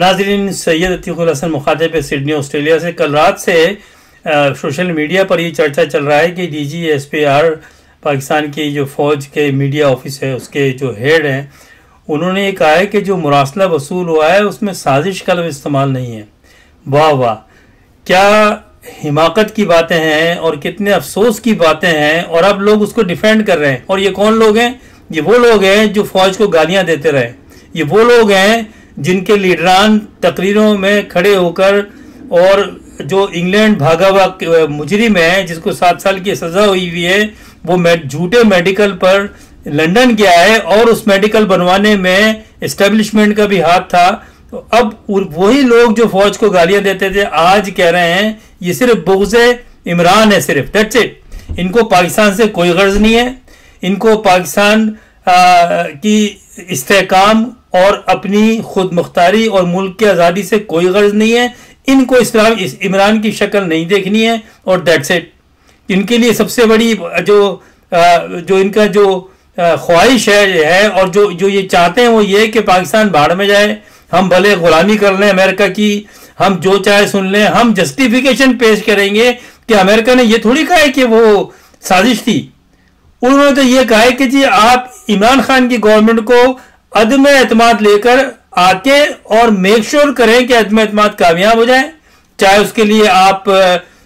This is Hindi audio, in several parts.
नाज़रीन, सैयद अतीकुल हसन मुखातिब है सिडनी ऑस्ट्रेलिया से। कल रात से सोशल मीडिया पर ये चर्चा चल रहा है कि DGSPR पाकिस्तान की जो फ़ौज के मीडिया ऑफिस है उसके जो हेड हैं, उन्होंने ये कहा है कि जो मुरासला वसूल हुआ है उसमें साजिश का लफ्ज़ इस्तेमाल नहीं है। वाह वाह, क्या हिमाकत की बातें हैं और कितने अफसोस की बातें हैं, और अब लोग उसको डिफेंड कर रहे हैं। और ये कौन लोग हैं? ये वो लोग हैं जो फ़ौज को गालियां देते रहे। ये वो लोग हैं जिनके तकरीरों में खड़े होकर, और जो इंग्लैंड भागा हुआ मुजरिम है जिसको 7 साल की सज़ा हुई हुई है, वो झूठे मेडिकल पर लंदन गया है और उस मेडिकल बनवाने में एस्टेब्लिशमेंट का भी हाथ था। तो अब वही लोग जो फौज को गालियां देते थे आज कह रहे हैं ये सिर्फ बुग़्ज़ इमरान है, सिर्फ दैट्स इट। इनको पाकिस्तान से कोई गर्ज नहीं है, इनको पाकिस्तान की इस्तेहकाम और अपनी खुद मुख्तारी और मुल्क की आज़ादी से कोई गर्ज नहीं है। इनको इमरान की शक्ल नहीं देखनी है और दैट्स इट। इनके लिए सबसे बड़ी जो इनका जो ख्वाहिश है और जो ये चाहते हैं वो ये कि पाकिस्तान बाढ़ में जाए, हम भले गुलामी कर लें अमेरिका की, हम जो चाहे सुन लें, हम जस्टिफिकेशन पेश करेंगे कि अमेरिका ने ये थोड़ी कहा है कि वो साजिश थी। उन्होंने तो ये कहा है कि जी आप इमरान खान की गवर्नमेंट को अदम एतमाद लेकर आके और मेक श्योर करें कि अदम एतमाद कामयाब हो जाए, चाहे उसके लिए आप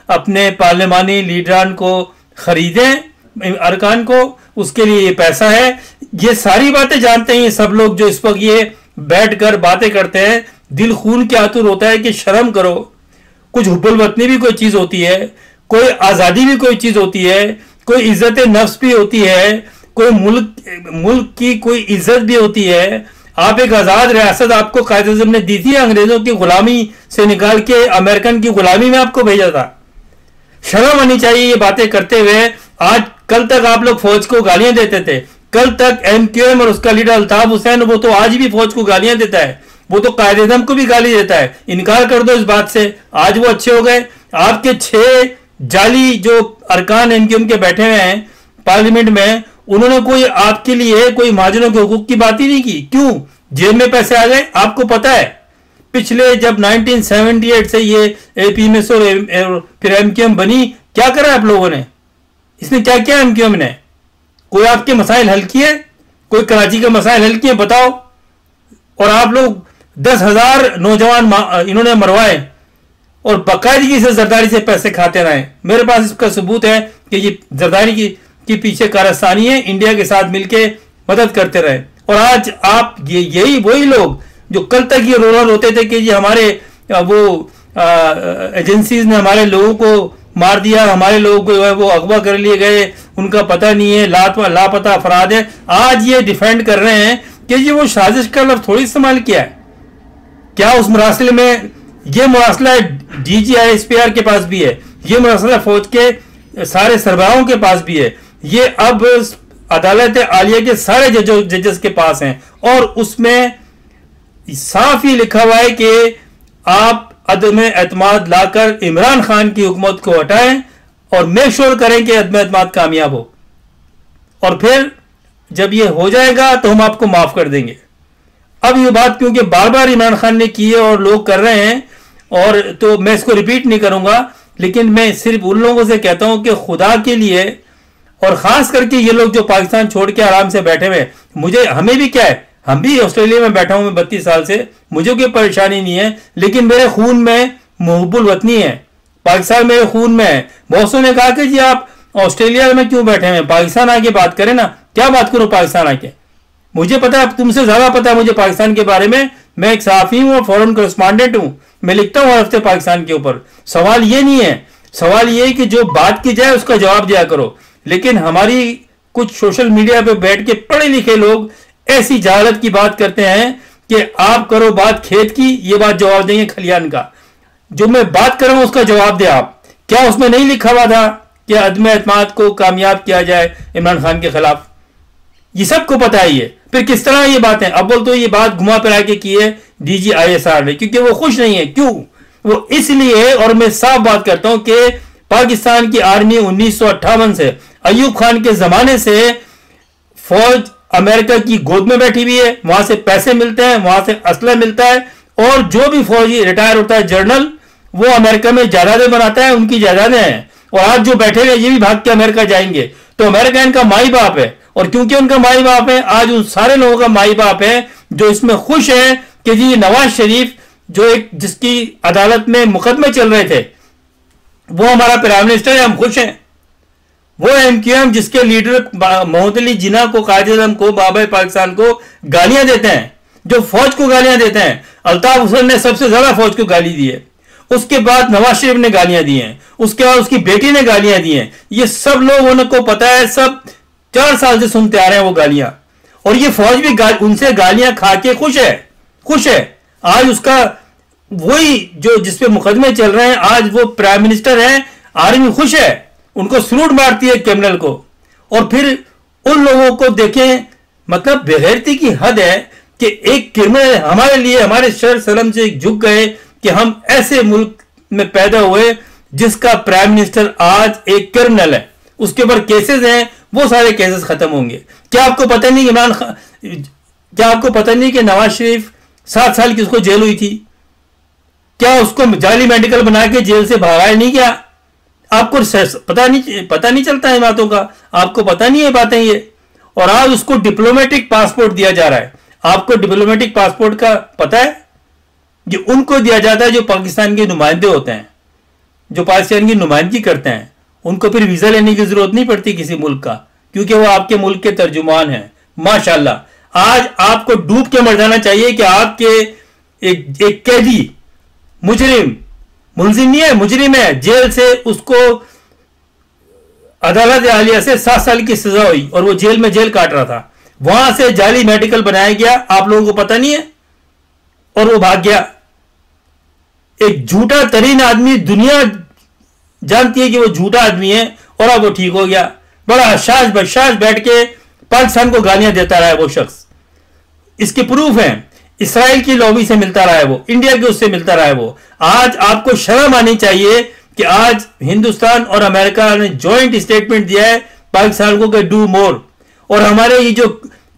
अपने पार्लिमानी लीडरान को खरीदें, अरकान को, उसके लिए ये पैसा है। ये सारी बातें जानते हैं सब लोग जो इस वक्त ये बैठकर बातें करते हैं। दिल खून के आतुर होता है कि शर्म करो। कुछ हुब्बुल वतनी भी कोई चीज़ होती है, कोई आज़ादी भी कोई चीज़ होती है, कोई इज्जत नफ्स भी होती है, कोई मुल्क की कोई इज्जत भी होती है। आप एक आज़ाद रियासत आपको कायदे-ए-आज़म ने दी थी, अंग्रेज़ों की गुलामी से निकाल के अमेरिकन की गुलामी में आपको भेजा था। शर्म आनी चाहिए ये बातें करते हुए। कल तक आप लोग फौज को गालियां देते थे, कल तक MQM और उसका लीडर अल्ताफ हुसैन वो तो आज भी फौज को गालियां देता है, वो तो कायदे-ए-आज़म को भी गाली देता है। इनकार कर दो इस बात से, आज वो अच्छे हो गए। आपके 6 जाली जो अरकान MQM के बैठे हुए हैं पार्लियामेंट में, उन्होंने कोई आपके लिए कोई महाजनों के हुकूक की बात ही नहीं की। क्यों? जेब में पैसे आ गए। आपको पता है पिछले जब 1978 से ये APMS और फिर MQM बनी, क्या करा आप लोगों ने? इसने क्या किया MQM ने? कोई आपके मसाइल हल किए? कोई कराची के मसाइल हल किए? बताओ। और आप लोग 10,000 नौजवान इन्होंने मरवाए और बाकायदगी से जरदारी से पैसे खाते रहे। मेरे पास इसका सबूत है कि ये जरदारी की पीछे कारस्तानी है, इंडिया के साथ मिलके मदद करते रहे। और आज आप यही वही लोग जो कल तक ये रोते थे कि ये हमारे वो एजेंसीज ने हमारे लोगों को मार दिया, हमारे लोगों को जो है वो अगवा कर लिए गए, उनका पता नहीं है, लापता अफराद है। आज ये डिफेंड कर रहे हैं कि ये वो साजिश का लफ्ज़ थोड़ी इस्तेमाल किया है। क्या उस मुरासले में ये मुरासला DGSPR के पास भी है, ये मुरासला फौज के सारे सरबराहों के पास भी है, ये अब अदालत आलिया के सारे जजेस के पास हैं, और उसमें साफ ही लिखा हुआ है कि आप अदम एतमाद लाकर इमरान खान की हुकूमत को हटाएं और मेक श्योर करें कि अदम एतमाद कामयाब हो, और फिर जब ये हो जाएगा तो हम आपको माफ कर देंगे। अब ये बात क्योंकि बार बार इमरान खान ने की है और लोग कर रहे हैं, और तो मैं इसको रिपीट नहीं करूंगा, लेकिन मैं सिर्फ उन लोगों से कहता हूं कि खुदा के लिए, और खास करके ये लोग जो पाकिस्तान छोड़ के आराम से बैठे हुए, हमें भी क्या है, हम भी ऑस्ट्रेलिया में बैठा हूं मैं 32 साल से, मुझे कोई परेशानी नहीं है, लेकिन मेरे खून में मुहब्बुल वतनी है, पाकिस्तान मेरे खून में है। बहुत से ने कहा कि जी आप ऑस्ट्रेलिया में क्यों बैठे हैं, पाकिस्तान आके बात करें ना। क्या बात करूं पाकिस्तान आके? मुझे पता है, तुमसे ज्यादा पता है मुझे पाकिस्तान के बारे में। मैं एक सहाफी हूं और फॉरेन कॉरेस्पॉन्डेंट हूं, मैं लिखता हूं हर हफ्ते पाकिस्तान के ऊपर। सवाल ये नहीं है, सवाल ये है कि जो बात की जाए उसका जवाब दिया करो। लेकिन हमारी कुछ सोशल मीडिया पे बैठ के पढ़े लिखे लोग ऐसी जहालत की बात करते हैं कि आप करो बात खेत की, ये बात जवाब देंगे खलियान का। जो मैं बात कर रहा हूं उसका जवाब दे आप। क्या उसमें नहीं लिखा हुआ था कि अदम एतमाद को कामयाब किया जाए इमरान खान के खिलाफ? ये सबको पता ही है। फिर किस तरह ये बातें, अब बोल तो ये बात घुमा फिरा के की है DGISR ने, क्योंकि वो खुश नहीं है। क्यों? वो इसलिए, और मैं साफ बात करता हूं कि पाकिस्तान की आर्मी 1958 से अयूब खान के जमाने से फौज अमेरिका की गोद में बैठी हुई है, वहां से पैसे मिलते हैं, वहां से असला मिलता है, और जो भी फौजी रिटायर होता है जनरल, वो अमेरिका में जायदादें बनाता है, उनकी जायदादें हैं। और आज जो बैठे हुए ये भी भाग के अमेरिका जाएंगे, तो अमेरिका इनका माई बाप है। और क्योंकि उनका माई बाप है, आज उन सारे लोगों का माई बाप है जो इसमें खुश है कि जी नवाज शरीफ जो एक जिसकी अदालत में मुकदमे चल रहे थे, वो हमारा प्राइम मिनिस्टर है, हम खुश हैं। वो एमक्यूएम जिसके लीडर मोहम्मद अली जिन्ना को, कायद आज़म को, बाबा पाकिस्तान को गालियां देते हैं, जो फौज को गालियां देते हैं। अल्ताफ हुसैन ने सबसे ज्यादा फौज को गाली दी है, उसके बाद नवाज शरीफ ने गालियां दी हैं, उसके बाद उसकी बेटी ने गालियां दी हैं। ये सब लोगों को पता है, सब 4 साल से सुनते आ रहे हैं वो गालियां। और ये फौज भी उनसे गालियां खा के खुश है। आज उसका वही जो जिसपे मुकदमे चल रहे हैं, आज वो प्राइम मिनिस्टर है, आर्मी खुश है, उनको सलूट मारती है क्रिमिनल को। और फिर उन लोगों को देखें, मतलब बेगैरती की हद है कि एक क्रिमिनल हमारे लिए, हमारे शर सलम से झुक गए कि हम ऐसे मुल्क में पैदा हुए जिसका प्राइम मिनिस्टर आज एक क्रिमिनल है, उसके ऊपर केसेस हैं, वो सारे केसेस खत्म होंगे। क्या आपको पता नहीं इमरान खान, क्या आपको पता नहीं कि नवाज शरीफ 7 साल की उसको जेल हुई थी? क्या उसको जाली मेडिकल बना के जेल से भगाया नहीं गया? आपको पता नहीं चलता है बातों का, आपको पता नहीं है बातें ये। और आज उसको डिप्लोमेटिक पासपोर्ट दिया जा रहा है। आपको डिप्लोमेटिक पासपोर्ट का पता है? ये उनको दिया जाता है जो पाकिस्तान के नुमाइंदे होते हैं, जो पाकिस्तान की नुमाइंदगी करते हैं। उनको फिर वीजा लेने की जरूरत नहीं पड़ती किसी मुल्क का, क्योंकि वो आपके मुल्क के तर्जुमान हैं। माशाल्लाह, आज आपको डूब के मर जाना चाहिए कि आपके एक कैदी, मुजरिम, मुलजिम नहीं है, मुजरिम है, जेल से उसको अदालत आलिया से 7 साल की सजा हुई और वो जेल में जेल काट रहा था, वहां से जाली मेडिकल बनाया गया, आप लोगों को पता नहीं है, और वो भाग गया। एक झूठा तरीन आदमी, दुनिया जानती है कि वो झूठा आदमी है, और अब वो ठीक हो गया। बड़ा हशाश बशाश बैठ के पाकिस्तान को गालियां देता रहा है वो शख्स। इसके प्रूफ हैं, इसराइल की लॉबी से मिलता रहा है वो, इंडिया के उससे मिलता रहा है वो। आज आपको शर्म आनी चाहिए कि आज हिंदुस्तान और अमेरिका ने जॉइंट स्टेटमेंट दिया है पाकिस्तान को कि डू मोर। और हमारे ये जो,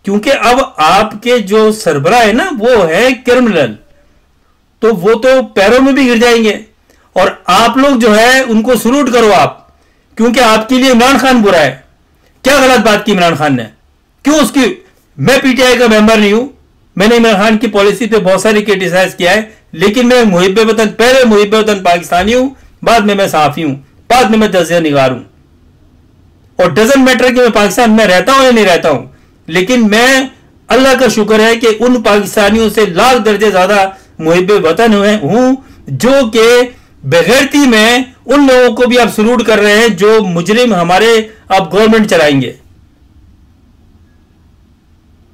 क्योंकि अब आपके जो सरबराह है ना, वो है क्रिमिनल, तो वो तो पैरों में भी गिर जाएंगे। और आप लोग जो है उनको सलूट करो आप, क्योंकि आपके लिए इमरान खान बुरा है। क्या गलत बात की इमरान खान ने? क्यों उसकी? मैं पीटीआई का मेंबर नहीं हूं, मैंने इमरान खान की पॉलिसी पे बहुत सारी क्रिटिसाइज किया है, लेकिन मैं मुहिब्बे वतन, पहले मुहिब्बे वतन पाकिस्तानी हूं, बाद में मैं सहाफी हूं, बाद में मैं तजिया निगार हूं। और डजंट मैटर कि मैं पाकिस्तान में रहता हूं या नहीं रहता हूं, लेकिन मैं, अल्लाह का शुक्र है कि उन पाकिस्तानियों से लाख दर्जे ज्यादा मुहिब्बे वतन हूं, जो कि बेगैरती में उन लोगों को भी आप सलूट कर रहे हैं जो मुजरिम हमारे अब गवर्नमेंट चलाएंगे।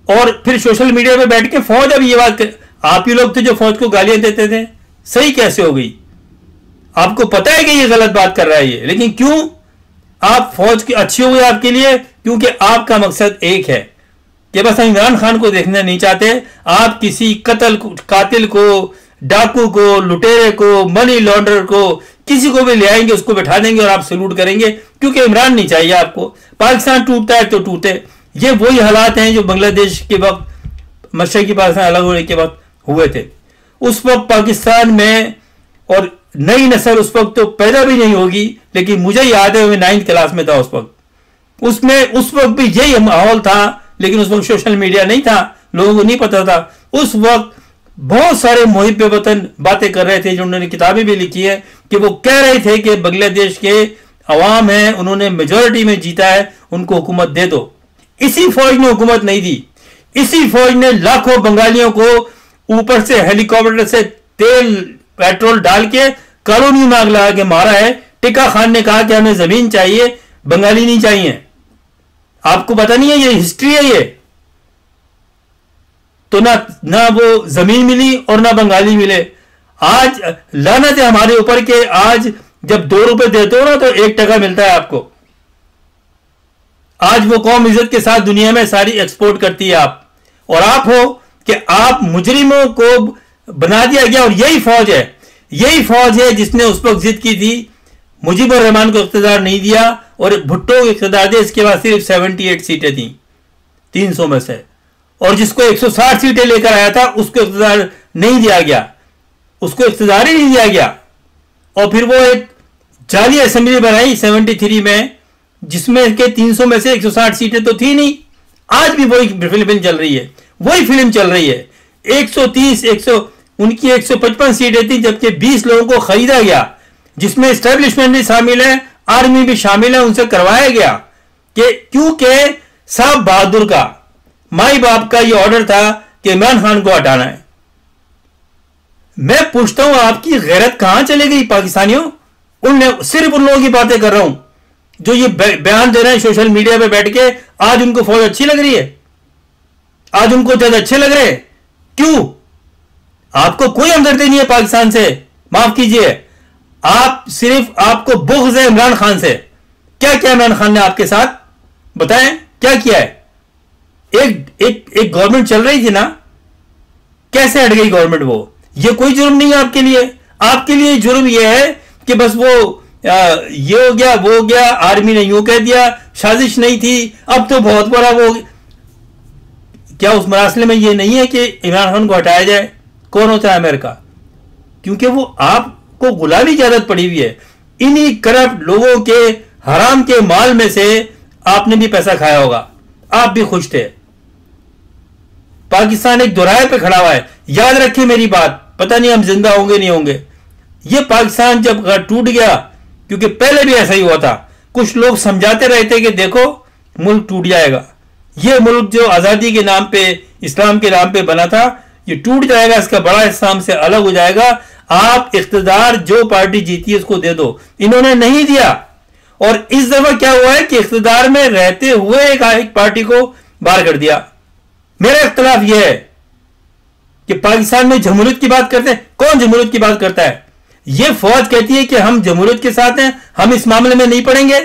और फिर सोशल मीडिया पे बैठ के फौज, अब ये बात आप ही लोग थे जो फौज को गालियां देते थे, सही कैसे हो गई? आपको पता है कि ये गलत बात कर रहा है ये, लेकिन क्यों? आप फौज की अच्छी हो गई आपके लिए, क्योंकि आपका मकसद एक है कि बस हम इमरान खान को देखना नहीं चाहते। आप किसी कातिल को, डाकू को, लुटेरे को, मनी लॉन्डर को, किसी को भी ले आएंगे, उसको बैठा देंगे और आप सलूट करेंगे, क्योंकि इमरान नहीं चाहिए आपको। पाकिस्तान टूटता है तो टूटे। ये वही हालात हैं जो बांग्लादेश के वक्त, मशरकी पाकिस्तान अलग होने के वक्त हुए थे। उस वक्त पाकिस्तान में, और नई नस्ल उस वक्त तो पैदा भी नहीं होगी, लेकिन मुझे याद है मैं 9th क्लास में था उस वक्त, उसमें उस वक्त भी यही माहौल था, लेकिन उस वक्त सोशल मीडिया नहीं था, लोगों को नहीं पता था। उस वक्त बहुत सारे मुहिब्बे वतन बातें कर रहे थे, जो उन्होंने किताबें भी लिखी है, कि वो कह रहे थे कि बांग्लादेश के अवाम है, उन्होंने मेजोरिटी में जीता है, उनको हुकूमत दे दो। इसी फौज ने हुकूमत नहीं दी, इसी फौज ने लाखों बंगालियों को ऊपर से हेलीकॉप्टर से तेल पेट्रोल डाल के कॉलोनी में आग लगा के मारा है। टिक्का खान ने कहा कि हमें जमीन चाहिए, बंगाली नहीं चाहिए। आपको पता नहीं है ये हिस्ट्री है ये? तो ना वो जमीन मिली और ना बंगाली मिले। आज लानत है हमारे ऊपर के आज जब 2 रुपए देते हो ना तो 1 टका मिलता है आपको। आज वो कौम इज्जत के साथ दुनिया में सारी एक्सपोर्ट करती है आप, और आप हो कि आप मुजरिमों को बना दिया गया। और यही फौज है जिसने उस वक्त जिद की थी, मुजीबुर रहमान को इख्तियार नहीं दिया और भुट्टो को इख्तियार दिया। इसके बाद सिर्फ 78 सीटें थी 300 में से, और जिसको 160 सीटें लेकर आया था उसको इख्तियार नहीं दिया गया। उसको इख्तियार ही नहीं दिया गया। और फिर वो एक जाली असेंबली बनाई 73 में, जिसमें के 300 में से 160 सीटें तो थी नहीं। आज भी वही फिल्म चल रही है, वही फिल्म चल रही है। 130 100 उनकी 155 सीटें थी, जबकि 20 लोगों को खरीदा गया, जिसमें एस्टेब्लिशमेंट भी शामिल है, आर्मी भी शामिल है। उनसे करवाया गया कि क्योंकि साहब बहादुर का, माई बाप का ये ऑर्डर था कि इमरान खान को हटाना है। मैं पूछता हूं आपकी गैरत कहां चली गई पाकिस्तानियों? सिर्फ उन लोगों की बातें कर रहा हूं जो ये बयान दे रहे हैं सोशल मीडिया पे बैठ के। आज उनको फौज अच्छी लग रही है, आज उनको जज अच्छे लग रहे हैं। क्यों? आपको कोई हमदर्दी नहीं है पाकिस्तान से, माफ कीजिए। आप सिर्फ, आपको बुग़्ज़ है इमरान खान से। क्या किया इमरान खान ने आपके साथ, बताएं क्या किया है? एक गवर्नमेंट चल रही थी ना, कैसे हट गई गवर्नमेंट? वो ये कोई जुर्म नहीं है आपके लिए। आपके लिए जुर्म ये है कि बस वो ये हो गया, वो हो गया, आर्मी ने यूं कह दिया, साजिश नहीं थी, अब तो बहुत बड़ा वो। क्या उस मरासले में ये नहीं है कि इमरान खान को हटाया जाए? कौन होता है? अमेरिका। क्योंकि वो आपको गुलामी की आदत पड़ी हुई है। इन्हीं करप्ट लोगों के हराम के माल में से आपने भी पैसा खाया होगा, आप भी खुश थे। पाकिस्तान एक दोराहे पे खड़ा हुआ है, याद रखिए मेरी बात। पता नहीं हम जिंदा होंगे नहीं होंगे। ये पाकिस्तान जब टूट गया, क्योंकि पहले भी ऐसा ही हुआ था, कुछ लोग समझाते रहे थे कि देखो मुल्क टूट जाएगा, ये मुल्क जो आजादी के नाम पे, इस्लाम के नाम पे बना था, ये टूट जाएगा, इसका बड़ा इस्लाम से अलग हो जाएगा। आप इख्तियार जो पार्टी जीती है उसको दे दो। इन्होंने नहीं दिया। और इस दफा क्या हुआ है कि इख्तियार में रहते हुए एक पार्टी को बाहर कर दिया। मेरा इख्तिलाफ यह है कि पाकिस्तान में जमहूरियत की बात करते हैं। कौन जमहूरियत की बात करता है? यह फौज कहती है कि हम जमहूरियत के साथ हैं, हम इस मामले में नहीं पड़ेंगे।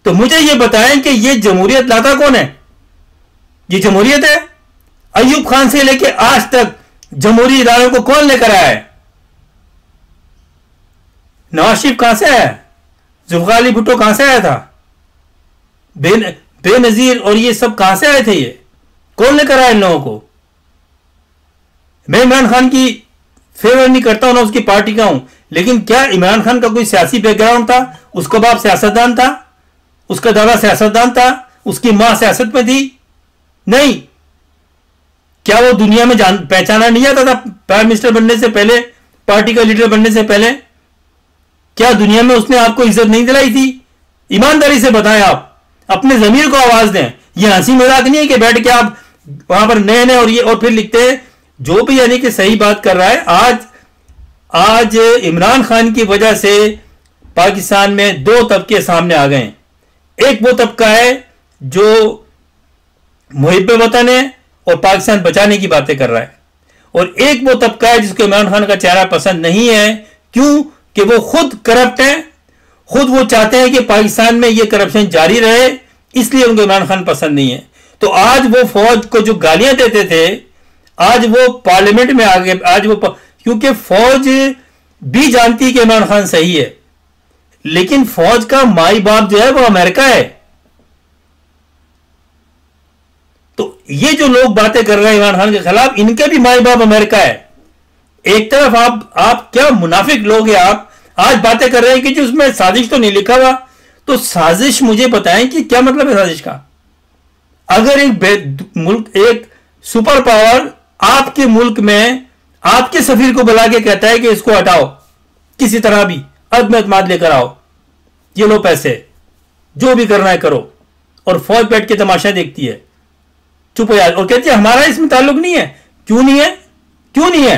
तो मुझे यह बताएं कि यह जमहूरियत लाता कौन है? ये जमहूरियत है? अयूब खान से लेकर आज तक जमहूरी इदारों को कौन लेकर आया है? नवाज शरीफ कहां से आया? जुल्फ़िकार अली भुट्टो कहां से आया था? बेनजीर और ये सब कहां से आए थे? ये कौन लेकर आया इन लोगों को? मैं इमरान खान की फेवर नहीं करता हूं, ना उसकी पार्टी का हूं, लेकिन क्या इमरान खान का कोई सियासी बैकग्राउंड था? उसका बाप सियासतदान था, उसका दादा सियासतदान था, उसकी मां सियासत में थी? नहीं। क्या वो दुनिया में पहचाना नहीं जाता था प्राइम मिनिस्टर बनने से पहले, पार्टी का लीडर बनने से पहले? क्या दुनिया में उसने आपको इज्जत नहीं दिलाई थी? ईमानदारी से बताएं, आप अपने जमीर को आवाज दें। ये हंसी मजाक नहीं है कि बैठ के आप वहां पर नए नए और ये और फिर लिखते हैं। जो भी यानी कि सही बात कर रहा है, आज इमरान खान की वजह से पाकिस्तान में दो तबके सामने आ गए। एक वो तबका है जो मुहिब्बे वतन है और पाकिस्तान बचाने की बातें कर रहा है, और एक वो तबका है जिसको इमरान खान का चेहरा पसंद नहीं है। क्यों? कि वो खुद करप्ट है, खुद वो चाहते हैं कि पाकिस्तान में ये करप्शन जारी रहे, इसलिए उनको इमरान खान पसंद नहीं है। तो आज वो फौज को जो गालियां देते थे, आज वो पार्लियामेंट में आ गए। आज वो क्योंकि फौज भी जानती है कि इमरान खान सही है, लेकिन फौज का माई बाप जो है वो अमेरिका है। तो ये जो लोग बातें कर रहे हैं इमरान खान के खिलाफ, इनके भी माई बाप अमेरिका है। एक तरफ आप क्या मुनाफिक लोग हैं। आप आज बातें कर रहे हैं कि जो उसमें साजिश तो नहीं लिखा हुआ। तो साजिश मुझे बताएं कि क्या मतलब है साजिश का? अगर एक सुपर पावर आपके मुल्क में आपके सफीर को बुला के कहता है कि इसको हटाओ, किसी तरह भी अदम एतमाद लेकर आओ, ये लो पैसे, जो भी करना है करो, और फौज बैठ के तमाशा देखती है चुप हो जाए और कहती है हमारा इसमें ताल्लुक नहीं है। क्यों नहीं है? क्यों नहीं है?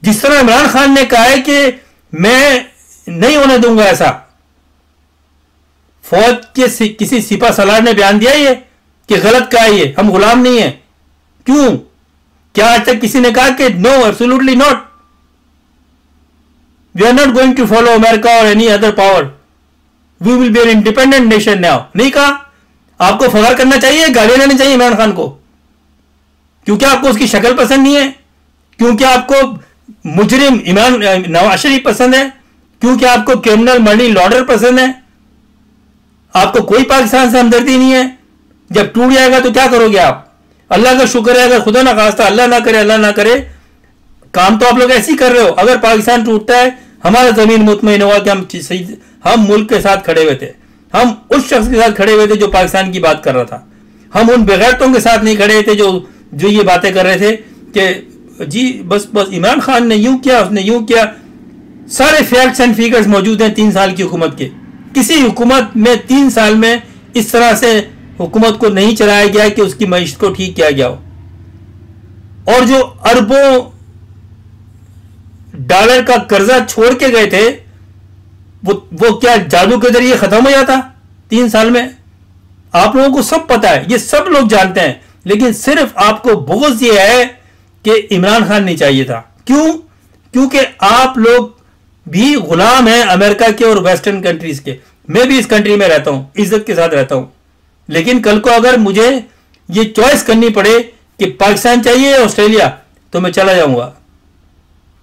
जिस तरह इमरान खान ने कहा है कि मैं नहीं होने दूंगा ऐसा, फौज के किसी सिपा सलार ने बयान दिया ये कि गलत कहा ये, हम गुलाम नहीं है। क्यों? क्या आज तक किसी ने कहा कि no, absolutely not, we are not going to follow America और any other power, we will be an independent nation now? नहीं कहा। आपको फख्र करना चाहिए, गालियां लेनी चाहिए इमरान खान को, क्योंकि आपको उसकी शक्ल पसंद नहीं है, क्योंकि आपको मुजरिम नवाज शरीफ पसंद है, क्योंकि आपको क्रिमिनल मनी लॉन्डर पसंद है। आपको कोई पाकिस्तान से हमदर्दी नहीं है। जब टूट जाएगा तो क्या करोगे आप? अल्लाह का शुक्र है, अगर खुदा ना खास्ता अल्लाह ना करे काम तो आप लोग ऐसे ही कर रहे हो। अगर पाकिस्तान टूटता है, हमारा जमीन मुतमईन होगा कि हम मुल्क के साथ खड़े हुए थे, हम उस शख्स के साथ खड़े हुए थे जो पाकिस्तान की बात कर रहा था। हम उन बेगैरतों के साथ नहीं खड़े थे जो ये बातें कर रहे थे कि जी बस इमरान खान ने यूं किया, उसने यूं किया। सारे फैक्ट्स एंड फिगर्स मौजूद हैं 3 साल की हुकूमत के। किसी हुकूमत में 3 साल में इस तरह से हुकूमत को नहीं चलाया गया कि उसकी मईशत को ठीक किया गया हो। और जो अरबों डॉलर का कर्जा छोड़ के गए थे, वो क्या जादू के जरिए खत्म हो जाता 3 साल में? आप लोगों को सब पता है, ये सब लोग जानते हैं, लेकिन सिर्फ आपको बुग़्ज़ ये है कि इमरान खान नहीं चाहिए था। क्यों? क्योंकि आप लोग भी गुलाम हैं अमेरिका के और वेस्टर्न कंट्रीज के। मैं भी इस कंट्री में रहता हूं, इज्जत के साथ रहता हूं, लेकिन कल को अगर मुझे ये चॉइस करनी पड़े कि पाकिस्तान चाहिए या ऑस्ट्रेलिया, तो मैं चला जाऊंगा।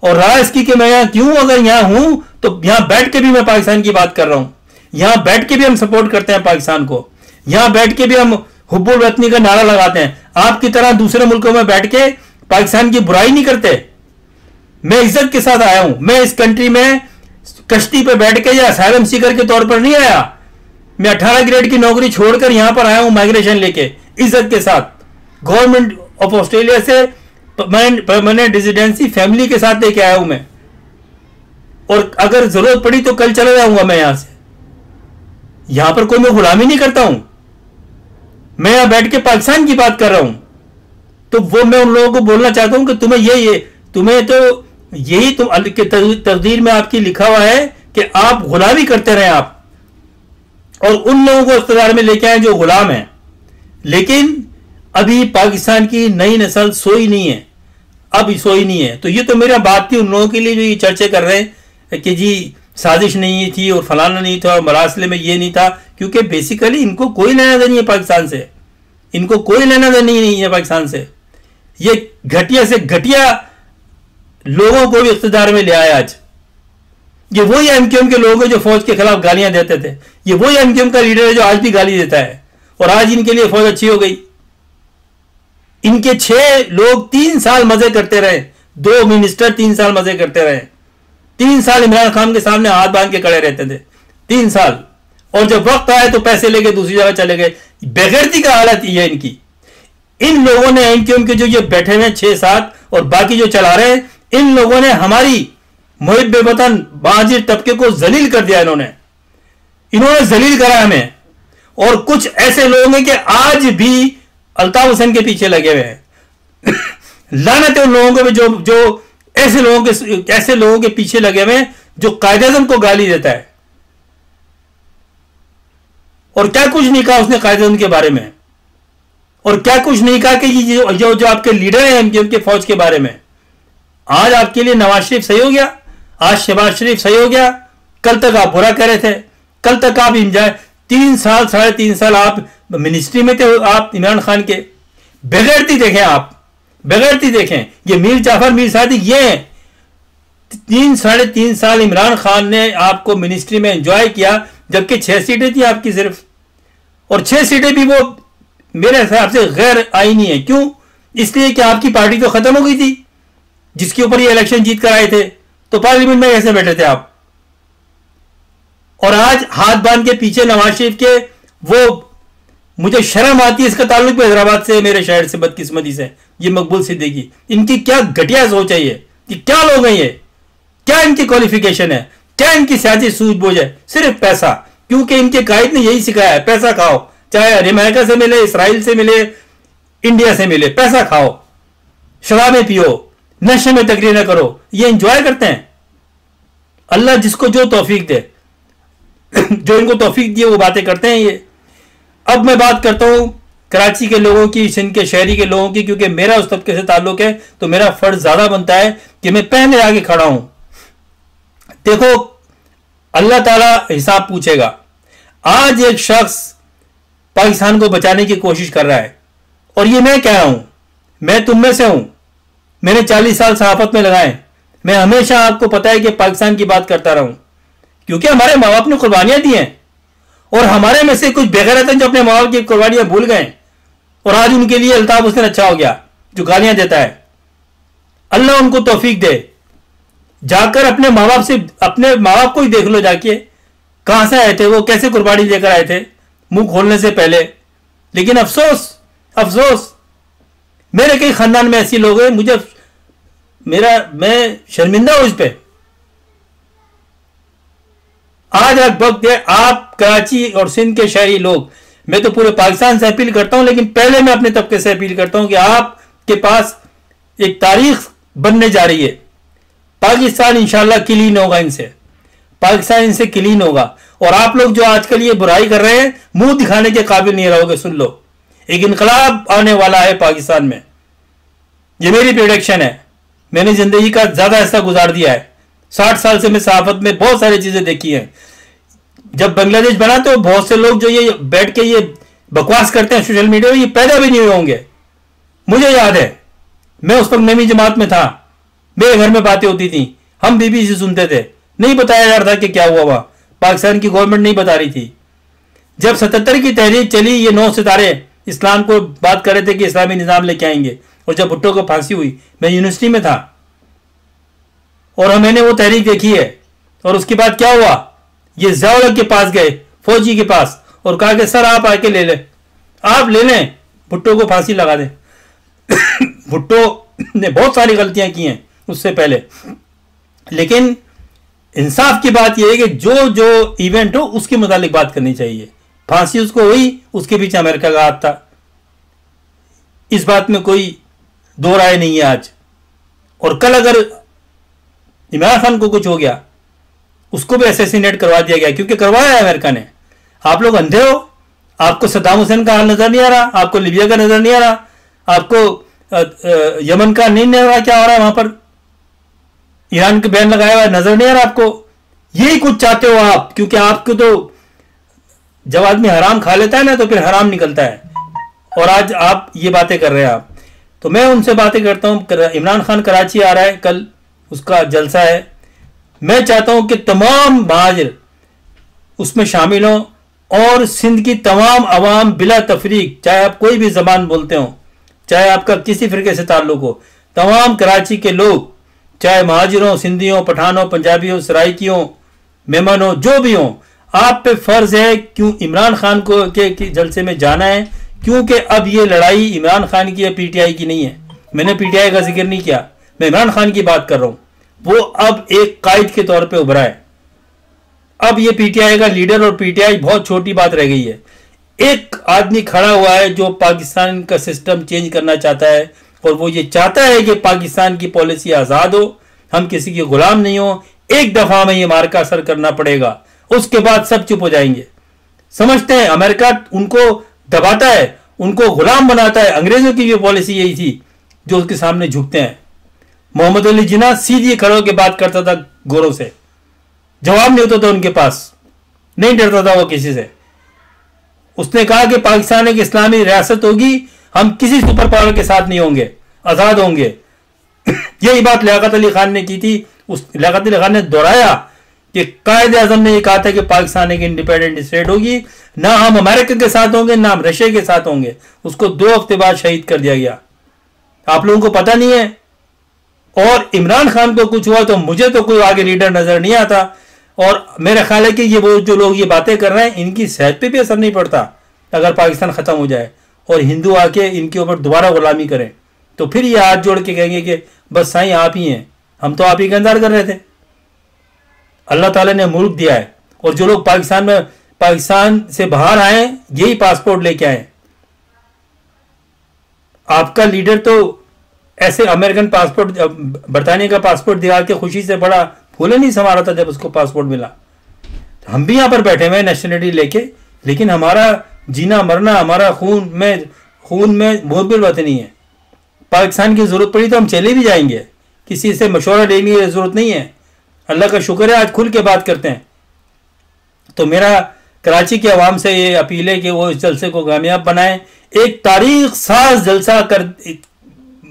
और रहा इसकी कि मैं यहां क्यों, अगर यहां हूं तो यहां बैठ के भी मैं पाकिस्तान की बात कर रहा हूं, यहां बैठ के भी हम सपोर्ट करते हैं पाकिस्तान को, यहां बैठ के भी हम हुब्बुल वतनी का नारा लगाते हैं। आपकी तरह दूसरे मुल्कों में बैठ के पाकिस्तान की बुराई नहीं करते। मैं इज्जत के साथ आया हूं। मैं इस कंट्री में कश्ती पे बैठ के या असाइलम सीकर के तौर पर नहीं आया। मैं 18 ग्रेड की नौकरी छोड़कर यहां पर आया हूं माइग्रेशन लेके, इज्जत के साथ। गवर्नमेंट ऑफ ऑस्ट्रेलिया से परमानेंट रेजिडेंसी फैमिली के साथ लेके आया हूं मैं। और अगर जरूरत पड़ी तो कल चला जाऊंगा मैं यहां से। यहां पर कोई मैं गुलामी नहीं करता हूं, मैं यहां बैठ के पाकिस्तान की बात कर रहा हूं। तो वो मैं उन लोगों को बोलना चाहता हूं कि तुम्हें तो यही तकदीर में आपकी लिखा हुआ है कि आप गुलामी करते रहे आप, और उन लोगों को इख्तियार में लेके आए जो गुलाम हैं। लेकिन अभी पाकिस्तान की नई नस्ल सोई नहीं है, अब सोई नहीं है। तो ये तो मेरा बात थी उन लोगों के लिए जो ये चर्चा कर रहे हैं कि जी साजिश नहीं थी और फलाना नहीं था और मरासले में ये नहीं था, क्योंकि बेसिकली इनको कोई लेना देना नहीं है पाकिस्तान से, इनको कोई लेना देना नहीं है पाकिस्तान से। ये घटिया से घटिया लोगों को भी इख्तियार में ले आए आज। ये वही एमक्यूएम के लोग हैं जो फौज के खिलाफ गालियां देते थे, ये वही एमक्यूएम का लीडर है जो आज भी गाली देता है, और आज इनके लिए फौज अच्छी हो गई। इनके 6 लोग 3 साल मजे करते रहे, 2 मिनिस्टर 3 साल मजे करते रहे, 3 साल इमरान खान के सामने हाथ बांध के खड़े रहते थे, 3 साल। और जब वक्त आया तो पैसे लेके दूसरी जगह चले गए। बेगैरती का हालत ये है इनकी। इन लोगों ने एमक्यूएम के जो ये बैठे हुए 6-7 और बाकी जो चला रहे हैं, इन लोगों ने हमारी मुहिब वतन बाजिर तबके को जलील कर दिया। इन्होंने जलील करा हमें। और कुछ ऐसे लोग हैं कि आज भी अल्ताफ हुसैन के पीछे लगे हुए हैं। लानत है उन लोगों को जो ऐसे लोगों के पीछे लगे हुए हैं जो कायदे-ए-आज़म को गाली देता है। और क्या कुछ नहीं कहा उसने कायदे-ए-आज़म के बारे में, और क्या कुछ नहीं कहा कि जो आपके लीडर हैं एमक्यूएम के फौज के बारे में। आज आपके लिए नवाज शरीफ सही हो गया, आज शहबाज शरीफ सही हो गया। कल तक आप बुरा कह रहे थे, कल तक आप 3 साल 3.5 साल आप मिनिस्ट्री में थे, आप इमरान खान के। बेगैरती देखें आप, बेगैरती देखें। ये मीर जाफर मीर सादिक ये हैं। 3-3.5 साल इमरान खान ने आपको मिनिस्ट्री में एंजॉय किया, जबकि 6 सीटें थी आपकी सिर्फ, और 6 सीटें भी वो मेरे हिसाब से गैर आईनी है। क्यों? इसलिए कि आपकी पार्टी तो खत्म हो गई थी जिसके ऊपर ये इलेक्शन जीत कर आए थे, तो पार्लियामेंट में कैसे बैठे थे आप? और आज हाथ बांध के पीछे नवाज शरीफ के, वो मुझे शर्म आती है। इसका ताल्लुक भी हैदराबाद से, मेरे शहर से, बदकिस्मती से। ये मकबूल सिद्दीकी, इनकी क्या घटिया सोच है ये, कि क्या लोग हैं ये, क्या इनकी क्वालिफिकेशन है, क्या इनकी सियासी सूझबूझ है? सिर्फ पैसा। क्योंकि इनके कायद ने यही सिखाया है, पैसा खाओ, चाहे अमेरिका से मिले, इसराइल से मिले, इंडिया से मिले, पैसा खाओ, शराबें पियो, नशे में तकरीर न करो। ये एंजॉय करते हैं। अल्लाह जिसको जो तौफीक दे, जो इनको तौफीक दिए वो बातें करते हैं ये। अब मैं बात करता हूं कराची के लोगों की, सिंध के शहरी के लोगों की, क्योंकि मेरा उस तबके से ताल्लुक है, तो मेरा फर्ज ज्यादा बनता है कि मैं पहले आगे खड़ा हूं। देखो, अल्लाह ताला हिसाब पूछेगा। आज एक शख्स पाकिस्तान को बचाने की कोशिश कर रहा है, और ये मैं कह रहा हूं, मैं तुम में से हूं। मैंने 40 साल सहाफत में लगाए। मैं हमेशा, आपको पता है कि पाकिस्तान की बात करता रहा हूं, क्योंकि हमारे माँ बाप ने कुर्बानियां दी हैं, और हमारे में से कुछ बेगैरत हैं जो अपने माँ बाप की कुर्बानियां भूल गए, और आज उनके लिए अल्ताफ हुसैन अच्छा हो गया जो गालियां देता है। अल्लाह उनको तौफीक दे। जाकर अपने माँ बाप को ही देख लो जाके, कहां से आए थे वो, कैसे कुर्बानी लेकर आए थे मुंह खोलने से पहले। लेकिन अफसोस अफसोस, मेरे कई खानदान में ऐसे लोग हैं, मैं शर्मिंदा हूं इस पे। आज वक्त है, आप कराची और सिंध के शहरी लोग, मैं तो पूरे पाकिस्तान से अपील करता हूं, लेकिन पहले मैं अपने तबके से अपील करता हूं कि आपके पास एक तारीख बनने जा रही है। पाकिस्तान इंशाल्लाह क्लीन होगा इनसे, पाकिस्तान इनसे क्लीन होगा। और आप लोग जो आजकल ये बुराई कर रहे हैं, मुंह दिखाने के काबिल नहीं रहोगे। सुन लो, एक इनकलाब आने वाला है पाकिस्तान में, ये मेरी प्रेडिक्शन है। मैंने जिंदगी का ज्यादा हिस्सा गुजार दिया है, 60 साल से मैं सहाफत में बहुत सारी चीजें देखी हैं। जब बांग्लादेश बना तो बहुत से लोग जो ये बैठ के ये बकवास करते हैं सोशल मीडिया में, ये पैदा भी नहीं हुए होंगे। मुझे याद है, मैं उस वक्त 9वीं जमात में था, मेरे घर में बातें होती थी, हम बीबीसी सुनते थे, नहीं बताया जा रहा था कि क्या हुआ वहां, पाकिस्तान की गवर्नमेंट नहीं बता रही थी। जब 77 की तहरीक चली, ये 9 सितारे इस्लाम को बात कर रहे थे कि इस्लामी निजाम लेके आएंगे, और जब भुट्टो को फांसी हुई, मैं यूनिवर्सिटी में था और मैंने वो तहरीक देखी है। और उसके बाद क्या हुआ, ये ज़िया के पास गए, फौजी के पास, और कहा कि सर आप आके ले लें, आप ले लें, भुट्टो को फांसी लगा दें। भुट्टो ने बहुत सारी गलतियां की हैं उससे पहले, लेकिन इंसाफ की बात यह है कि जो जो इवेंट हो उसके मुतालिक बात करनी चाहिए। फांसी उसको हुई, उसके पीछे अमेरिका का हाथ था, इस बात में कोई दो राय नहीं है आज। और कल अगर इमरान खान को कुछ हो गया, उसको भी असैसिनेट करवा दिया गया, क्योंकि करवाया है अमेरिका ने। आप लोग अंधे हो, आपको सद्दाम हुसैन का हाल नजर नहीं आ रहा, आपको लीबिया का नजर नहीं आ रहा, आपको यमन का नहीं नजर आ रहा क्या हो रहा है वहां पर, ईरान के बैन लगाया हुआ नजर नहीं आ रहा आपको। यही कुछ चाहते हो आप, क्योंकि आपको तो जब आदमी हराम खा लेता है ना तो फिर हराम निकलता है, और आज आप ये बातें कर रहे हैं आप। तो मैं उनसे बातें करता हूं। इमरान खान कराची आ रहा है, कल उसका जलसा है। मैं चाहता हूं कि तमाम महाजिर उसमें शामिल हों, और सिंध की तमाम अवाम बिला तफरीक, चाहे आप कोई भी जबान बोलते हो, चाहे आपका किसी फिरके से ताल्लुक हो, तमाम कराची के लोग, चाहे महाजिरों, सिंधियों, पठानों, पंजाबियों, सराइकियों, मेमनों, जो भी हो, आप पे फर्ज है क्यों इमरान खान को के जलसे में जाना है, क्योंकि अब ये लड़ाई इमरान खान की या पीटीआई की नहीं है। मैंने पीटीआई का जिक्र नहीं किया, मैं इमरान खान की बात कर रहा हूं। वो अब एक कायद के तौर पे उभरा है। अब ये पीटीआई का लीडर और पीटीआई बहुत छोटी बात रह गई है। एक आदमी खड़ा हुआ है जो पाकिस्तान का सिस्टम चेंज करना चाहता है, और वो ये चाहता है कि पाकिस्तान की पॉलिसी आजाद हो, हम किसी के गुलाम नहीं हो। एक दफा में ये मार्का असर करना पड़ेगा, उसके बाद सब चुप हो जाएंगे। समझते हैं अमेरिका उनको दबाता है, उनको गुलाम बनाता है। अंग्रेजों की भी पॉलिसी यही थी, जो उसके सामने झुकते हैं। मोहम्मद अली जिन्ना सीधी खड़े होकर बात करता था गोरों से, जवाब नहीं होता था उनके पास, नहीं डरता था वो किसी से। उसने कहा कि पाकिस्तान एक इस्लामी रियासत होगी, हम किसी सुपर पावर के साथ नहीं होंगे, आजाद होंगे। यही बात लियाकत अली खान ने की थी। उस लियाकत अली खान ने दोहराया कि कायद आजम ने यह कहा था कि पाकिस्तान एक इंडिपेंडेंट स्टेट होगी, ना हम अमेरिका के साथ होंगे ना हम रशिया के साथ होंगे। उसको 2 हफ्ते बाद शहीद कर दिया गया। आप लोगों को पता नहीं है। और इमरान खान को कुछ हुआ तो मुझे तो कोई आगे लीडर नजर नहीं आता। और मेरा ख्याल है कि ये वो जो लोग ये बातें कर रहे हैं, इनकी सेहत पे भी असर नहीं पड़ता। अगर पाकिस्तान खत्म हो जाए और हिंदू आके इनके ऊपर दोबारा गुलामी करें, तो फिर ये हाथ जोड़ के कहेंगे कि बस साईं आप ही हैं, हम तो आप ही का इंतजार कर रहे थे। अल्लाह ताला ने मुल्क दिया है, और जो लोग पाकिस्तान से बाहर आए, यही पासपोर्ट लेके आए। आपका लीडर तो ऐसे अमेरिकन पासपोर्ट, बरतानिया का पासपोर्ट दिखा के खुशी से बड़ा फूले नहीं संवारा था जब उसको पासपोर्ट मिला। हम भी यहां पर बैठे हुए नेशनलिटी लेके, लेकिन हमारा जीना मरना, हमारा खून में मोहब्बत वतनी है। पाकिस्तान की जरूरत पड़ी तो हम चले भी जाएंगे, किसी से मशवरा लेने की जरूरत नहीं है। अल्लाह का शुक्र है आज खुल के बात करते हैं। तो मेरा कराची के अवाम से ये अपील है कि वो इस जलसे को कामयाब बनाएं, एक तारीख साज जलसा कर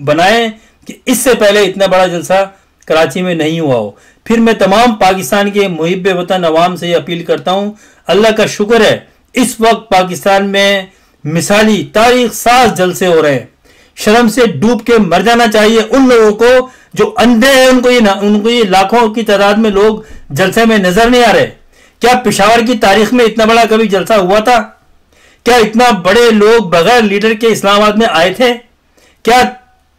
बनाएं कि इससे पहले इतना बड़ा जलसा कराची में नहीं हुआ हो। फिर मैं तमाम पाकिस्तान के मुहिब वतन अवाम से ये अपील करता हूं, अल्लाह का शुक्र है इस वक्त पाकिस्तान में मिसाली तारीख साज जलसे हो रहे हैं। शर्म से डूब के मर जाना चाहिए उन लोगों को जो अंधे हैं उनको ये लाखों की तादाद में लोग जलसे में नजर नहीं आ रहे। क्या पेशावर की तारीख में इतना बड़ा कभी जलसा हुआ था? क्या इतना बड़े लोग बगैर लीडर के इस्लामाबाद में आए थे? क्या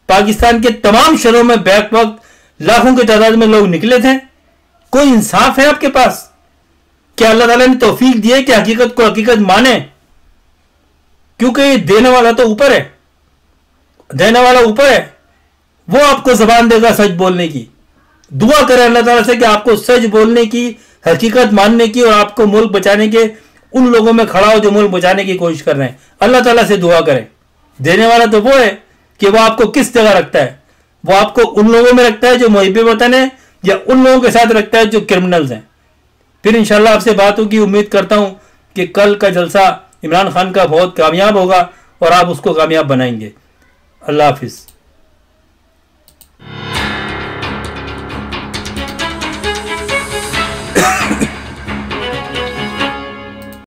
पाकिस्तान के तमाम शहरों में बैक वक्त लाखों की तादाद में लोग निकले थे? कोई इंसाफ है आपके पास? क्या अल्लाह ताला ने तौफीक दी है कि हकीकत को हकीकत माने? क्योंकि देने वाला तो ऊपर है, देने वाला ऊपर है, वो आपको जबान देगा सच बोलने की। दुआ करें अल्लाह ताला से कि आपको सच बोलने की, हकीकत मानने की और आपको मुल्क बचाने के उन लोगों में खड़ा हो जो मुल्क बचाने की कोशिश कर रहे हैं। अल्लाह ताला से दुआ करें। देने वाला तो वो है कि वो आपको किस जगह रखता है। वो आपको उन लोगों में रखता है जो मुहिब वतन है या उन लोगों के साथ रखता है जो क्रिमिनल्स हैं। फिर इंशाल्लाह आपसे बात होगी। उम्मीद करता हूं कि कल का जलसा इमरान खान का बहुत कामयाब होगा और आप उसको कामयाब बनाएंगे। अल्लाह हाफिज़।